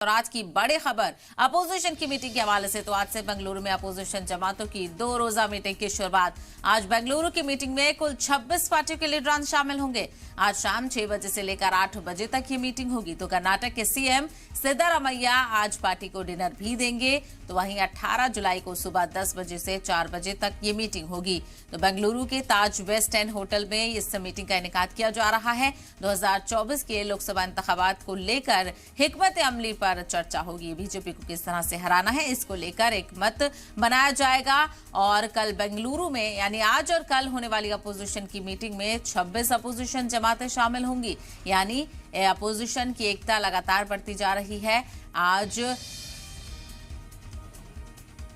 और आज की बड़ी खबर अपोजिशन की मीटिंग के हवाले से। तो आज से बेंगलुरु में अपोजिशन जमातों की 2 रोजा मीटिंग की शुरुआत। आज बेंगलुरु की मीटिंग में कुल 26 पार्टियों के लीडरान शामिल होंगे। आज शाम 6 बजे से लेकर 8 बजे तक ये मीटिंग होगी। तो कर्नाटक के सीएम सिद्धारमैया आज पार्टी को डिनर भी देंगे। तो वहीं 18 जुलाई को सुबह 10 बजे से 4 बजे तक ये मीटिंग होगी। तो बेंगलुरु के ताज वेस्ट एंड होटल में इस मीटिंग का इनेकाद किया जा रहा है। 2024 के लोकसभा इंतखाबात को लेकर हिकमत अमली पर चर्चा होगी। बीजेपी को किस तरह से हराना है, इसको लेकर एक मत बनाया जाएगा। और कल बेंगलुरु में यानी आज और कल होने वाली अपोजिशन की मीटिंग में 26 अपोजिशन जमातें शामिल होंगी। यानी अपोजिशन की एकता लगातार बढ़ती जा रही है। आज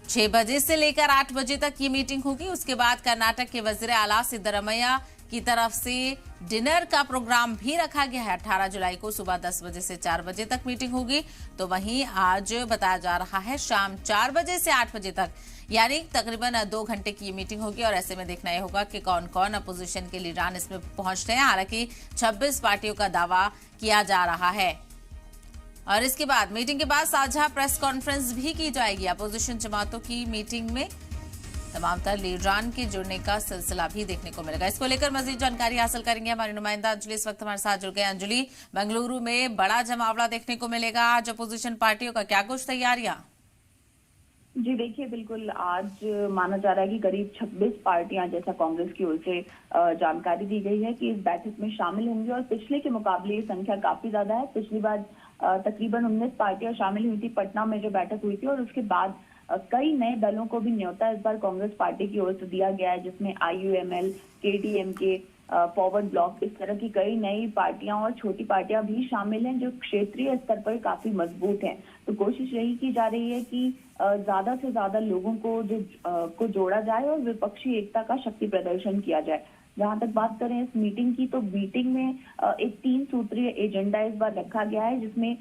6 बजे से लेकर 8 बजे तक ये मीटिंग होगी। उसके बाद कर्नाटक के वजीर आला सिद्धारमैया की तरफ से डिनर का प्रोग्राम भी रखा गया है। 18 जुलाई को सुबह 10 बजे से 4 बजे तक मीटिंग होगी। तो वहीं आज बताया जा रहा है शाम 4 बजे से 8 बजे तक, यानी तकरीबन 2 घंटे की मीटिंग होगी। और ऐसे में देखना यह होगा कि कौन कौन अपोजिशन के लीडरान इसमें पहुंचते हैं। हालांकि 26 पार्टियों का दावा किया जा रहा है। और इसके बाद मीटिंग के बाद साझा प्रेस कॉन्फ्रेंस भी की जाएगी। अपोजिशन जमातों की मीटिंग में तमाम तर लीडरान के जुड़ने का सिलसिला भी देखने को मिलेगा। इसको लेकर मजीद जानकारी हासिल करेंगे हमारी नुमाइंदा अंजलि इस वक्त हमारे साथ जुड़ गए। अंजलि, बेंगलुरु में बड़ा जमावड़ा देखने को मिलेगा आज अपोजिशन पार्टियों का, क्या कुछ तैयारियां? जी देखिए, बिल्कुल आज माना जा रहा है कि करीब 26 पार्टियां, जैसा कांग्रेस की ओर से जानकारी दी गई है कि इस बैठक में शामिल होंगी। और पिछले के मुकाबले ये संख्या काफी ज्यादा है। पिछली बार तकरीबन 19 पार्टियां शामिल हुई थी पटना में जो बैठक हुई थी। और उसके बाद कई नए दलों को भी न्योता इस बार कांग्रेस पार्टी की ओर से दिया गया है, जिसमें IUML, KDMK, फॉरवर्ड ब्लॉक, इस तरह की कई नई पार्टियां और छोटी पार्टियां भी शामिल हैं जो क्षेत्रीय स्तर पर काफी मजबूत हैं। तो कोशिश यही की जा रही है कि ज्यादा से ज्यादा लोगों को जोड़ा जाए और विपक्षी एकता का शक्ति प्रदर्शन किया जाए। जहां तक बात करें इस मीटिंग की, तो मीटिंग में एक 3 सूत्रीय एजेंडा इस बार रखा गया है, जिसमें